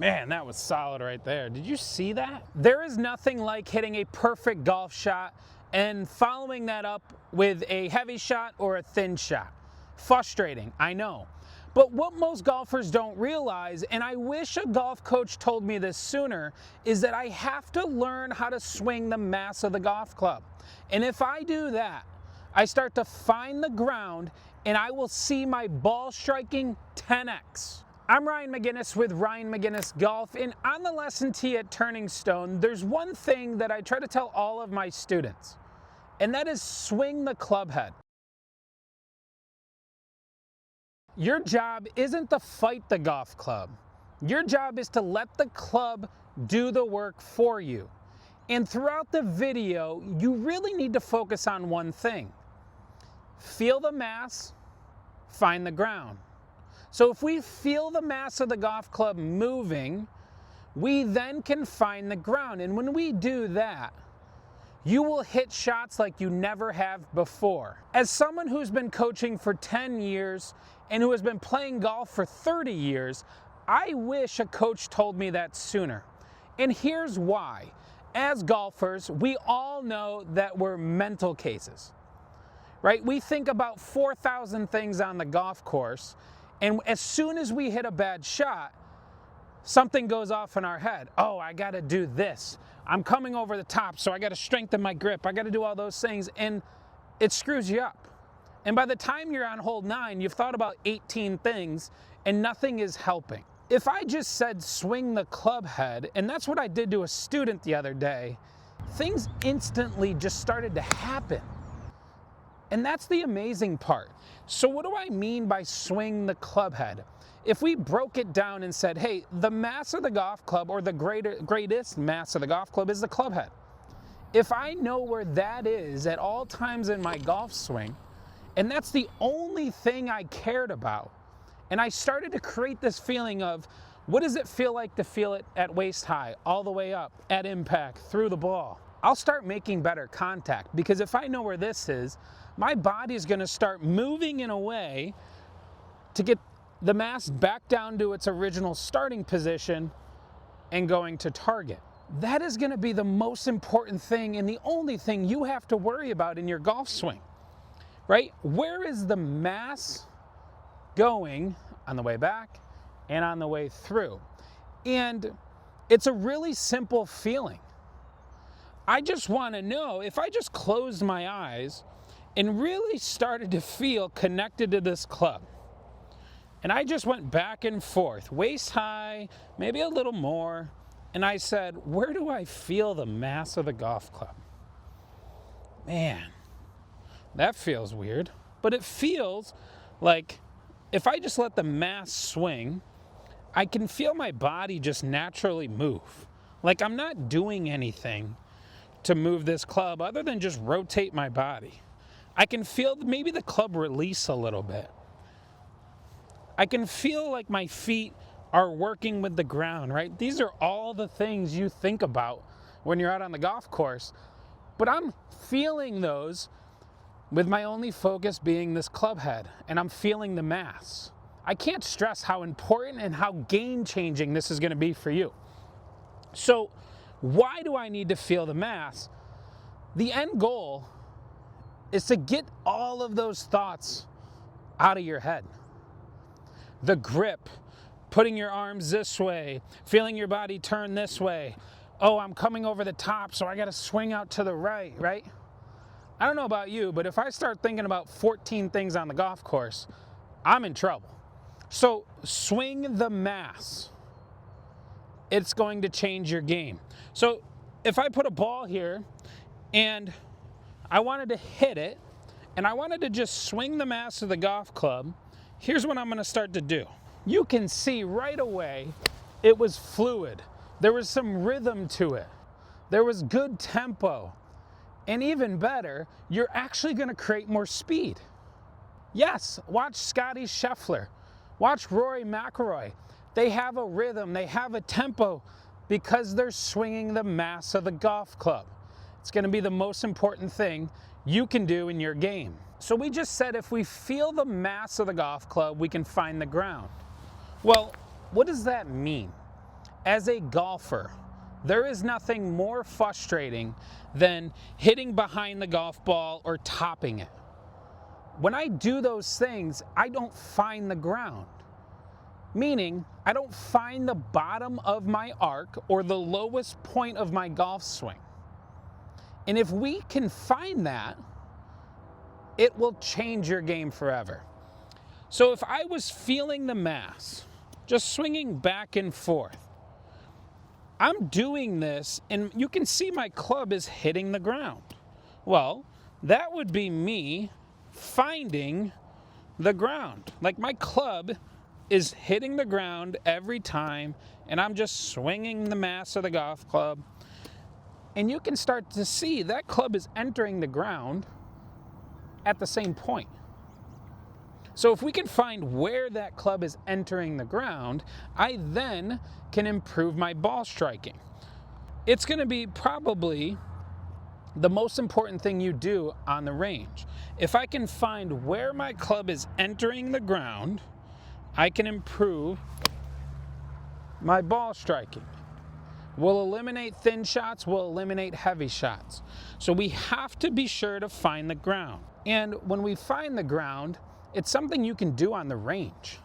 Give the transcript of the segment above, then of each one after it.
Man, that was solid right there. Did you see that? There is nothing like hitting a perfect golf shot and following that up with a heavy shot or a thin shot. Frustrating, I know. But what most golfers don't realize, and I wish a golf coach told me this sooner, is that I have to learn how to swing the mass of the golf club. And if I do that, I start to find the ground and I will see my ball striking 10x. I'm Ryan McGinnis with Ryan McGinnis Golf, and on the lesson tee at Turning Stone, there's one thing that I try to tell all of my students, and that is swing the club head. Your job isn't to fight the golf club. Your job is to let the club do the work for you. And throughout the video, you really need to focus on one thing. Feel the mass, find the ground. So if we feel the mass of the golf club moving, we then can find the ground. And when we do that, you will hit shots like you never have before. As someone who's been coaching for 10 years and who has been playing golf for 30 years, I wish a coach told me that sooner. And here's why. As golfers, we all know that we're mental cases, right? We think about 4,000 things on the golf course, and as soon as we hit a bad shot, something goes off in our head. Oh, I gotta do this. I'm coming over the top, so I gotta strengthen my grip. I gotta do all those things, and it screws you up. And by the time you're on hole 9, you've thought about 18 things, and nothing is helping. If I just said swing the club head, and that's what I did to a student the other day, things instantly just started to happen. And that's the amazing part. So what do I mean by swing the club head? If we broke it down and said, hey, the mass of the golf club, or the greatest mass of the golf club, is the club head. If I know where that is at all times in my golf swing, and that's the only thing I cared about, and I started to create this feeling of, what does it feel like to feel it at waist high, all the way up, at impact, through the ball? I'll start making better contact, because if I know where this is, my body is going to start moving in a way to get the mass back down to its original starting position and going to target. That is going to be the most important thing and the only thing you have to worry about in your golf swing, right? Where is the mass going on the way back and on the way through? And it's a really simple feeling. I just want to know, if I just closed my eyes and really started to feel connected to this club, and I just went back and forth, waist high, maybe a little more, and I said, where do I feel the mass of the golf club? Man, that feels weird, but it feels like if I just let the mass swing, I can feel my body just naturally move. Like I'm not doing anything to move this club other than just rotate my body. I can feel maybe the club release a little bit. I can feel like my feet are working with the ground, right? These are all the things you think about when you're out on the golf course, but I'm feeling those with my only focus being this club head, and I'm feeling the mass. I can't stress how important and how game-changing this is going to be for you. So why do I need to feel the mass? The end goal is to get all of those thoughts out of your head. The grip, putting your arms this way, feeling your body turn this way. Oh, I'm coming over the top, so I got to swing out to the right, right? I don't know about you, but if I start thinking about 14 things on the golf course, I'm in trouble. So swing the mass. It's going to change your game. So if I put a ball here and I wanted to hit it and I wanted to just swing the mass of the golf club, here's what I'm going to start to do. You can see right away it was fluid. There was some rhythm to it. There was good tempo. And even better, you're actually going to create more speed. Yes, watch Scottie, Scheffler. Watch Rory, McIlroy. They have a rhythm, they have a tempo because they're swinging the mass of the golf club. It's going to be the most important thing you can do in your game. So we just said if we feel the mass of the golf club, we can find the ground. Well, what does that mean? As a golfer, there is nothing more frustrating than hitting behind the golf ball or topping it. When I do those things, I don't find the ground. Meaning, I don't find the bottom of my arc or the lowest point of my golf swing. And if we can find that, it will change your game forever. So if I was feeling the mass, just swinging back and forth, I'm doing this and you can see my club is hitting the ground. Well, that would be me finding the ground. Like my club is hitting the ground every time and I'm just swinging the mass of the golf club. And you can start to see that club is entering the ground at the same point. So if we can find where that club is entering the ground, I then can improve my ball striking. It's going to be probably the most important thing you do on the range. If I can find where my club is entering the ground, I can improve my ball striking. We'll eliminate thin shots, we'll eliminate heavy shots. So we have to be sure to find the ground. And when we find the ground, it's something you can do on the range,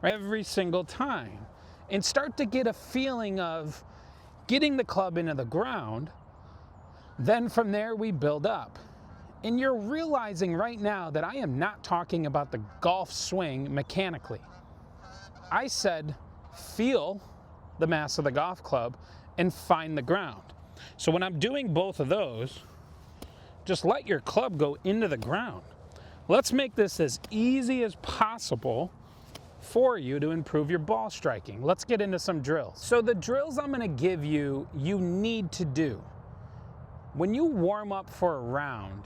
right? Every single time. And start to get a feeling of getting the club into the ground. Then from there we build up. And you're realizing right now that I am not talking about the golf swing mechanically. I said feel the mass of the golf club and find the ground. So when I'm doing both of those, just let your club go into the ground. Let's make this as easy as possible for you to improve your ball striking. Let's get into some drills. So the drills I'm gonna give you, you need to do. When you warm up for a round,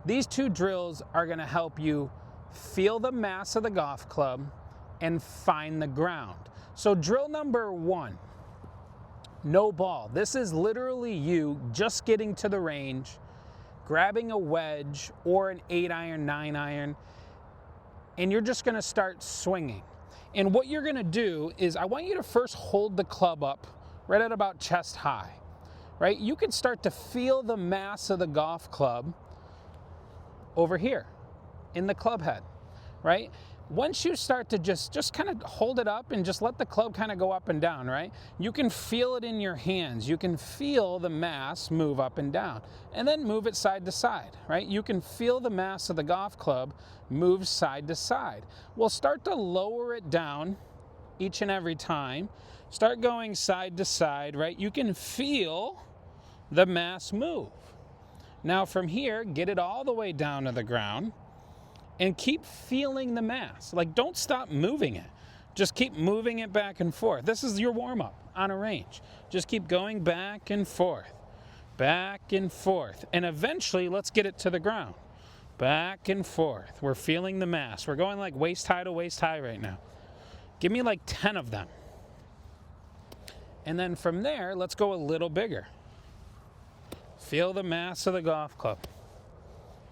these two drills are gonna help you feel the mass of the golf club and find the ground. So drill number 1, no ball. This is literally you just getting to the range, grabbing a wedge or an 8-iron, 9-iron, and you're just gonna start swinging. And what you're gonna do is I want you to first hold the club up right at about chest high, right? You can start to feel the mass of the golf club over here in the club head, right? Once you start to just kind of hold it up and just let the club kind of go up and down, right? You can feel it in your hands. You can feel the mass move up and down and then move it side to side, right? You can feel the mass of the golf club move side to side. We'll start to lower it down each and every time. Start going side to side, right? You can feel the mass move. Now from here, get it all the way down to the ground. And keep feeling the mass. Like, don't stop moving it. Just keep moving it back and forth. This is your warm-up on a range. Just keep going back and forth. Back and forth. And eventually, let's get it to the ground. Back and forth. We're feeling the mass. We're going like waist high to waist high right now. Give me like 10 of them. And then from there, let's go a little bigger. Feel the mass of the golf club.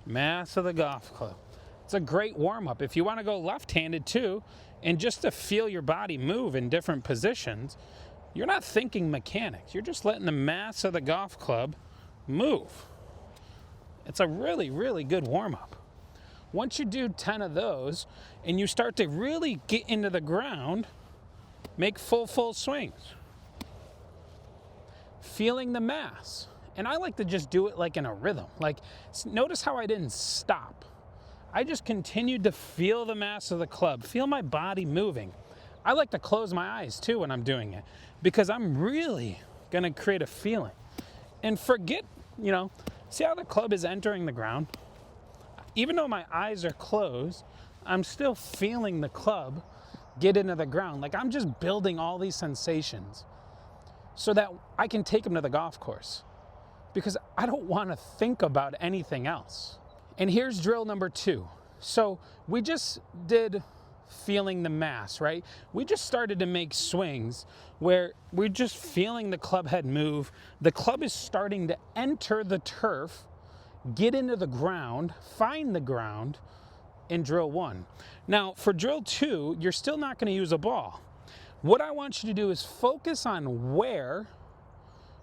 Mass of the golf club. It's a great warm-up. If you want to go left-handed too, and just to feel your body move in different positions, you're not thinking mechanics. You're just letting the mass of the golf club move. It's a really, really good warm-up. Once you do 10 of those, and you start to really get into the ground, make full swings. Feeling the mass. And I like to just do it like in a rhythm. Like, notice how I didn't stop. I just continued to feel the mass of the club, feel my body moving. I like to close my eyes too when I'm doing it because I'm really gonna create a feeling. And forget, see how the club is entering the ground? Even though my eyes are closed, I'm still feeling the club get into the ground. Like I'm just building all these sensations so that I can take them to the golf course because I don't wanna think about anything else. And here's drill number 2. So we just did feeling the mass, right? We just started to make swings where we're just feeling the club head move. The club is starting to enter the turf, get into the ground, find the ground in drill 1. Now for drill 2, you're still not going to use a ball. What I want you to do is focus on where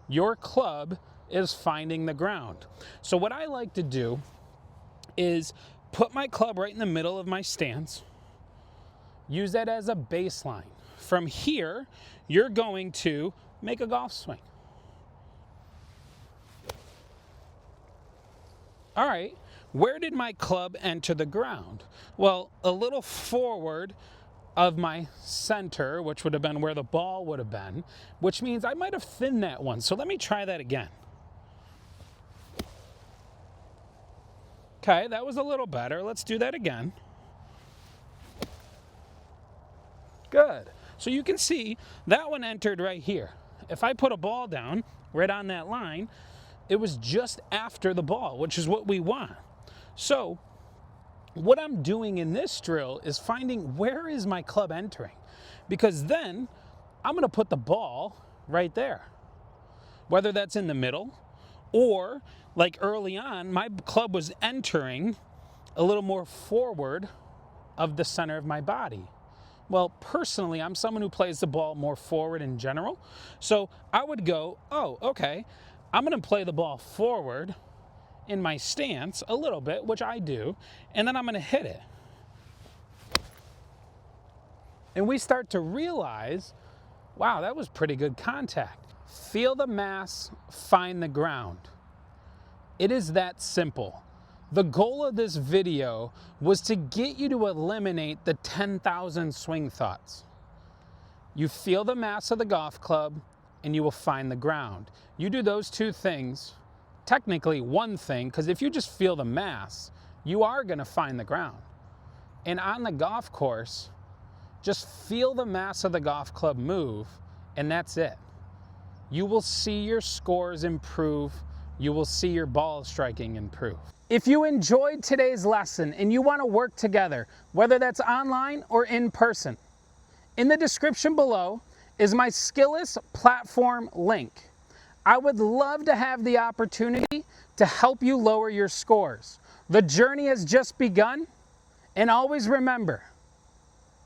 your club is finding the ground. So what I like to do is put my club right in the middle of my stance, use that as a baseline. From here, you're going to make a golf swing. All right, where did my club enter the ground? Well, a little forward of my center, which would have been where the ball would have been, which means I might have thinned that one. So let me try that again. Okay, that was a little better. Let's do that again. Good. So you can see that one entered right here. If I put a ball down right on that line, it was just after the ball, which is what we want. So what I'm doing in this drill is finding where is my club entering, because then I'm going to put the ball right there, whether that's in the middle or like early on, my club was entering a little more forward of the center of my body. Well, personally, I'm someone who plays the ball more forward in general. So I would go, oh, okay, I'm going to play the ball forward in my stance a little bit, which I do, and then I'm going to hit it. And we start to realize, wow, that was pretty good contact. Feel the mass, find the ground. It is that simple. The goal of this video was to get you to eliminate the 10,000 swing thoughts. You feel the mass of the golf club and you will find the ground. You do those two things, technically one thing, because if you just feel the mass, you are going to find the ground. And on the golf course, just feel the mass of the golf club move, and that's it. You will see your scores improve. You will see your ball striking improve. If you enjoyed today's lesson and you want to work together, whether that's online or in person, in the description below is my Skillis platform link. I would love to have the opportunity to help you lower your scores. The journey has just begun, and always remember,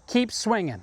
keep swinging.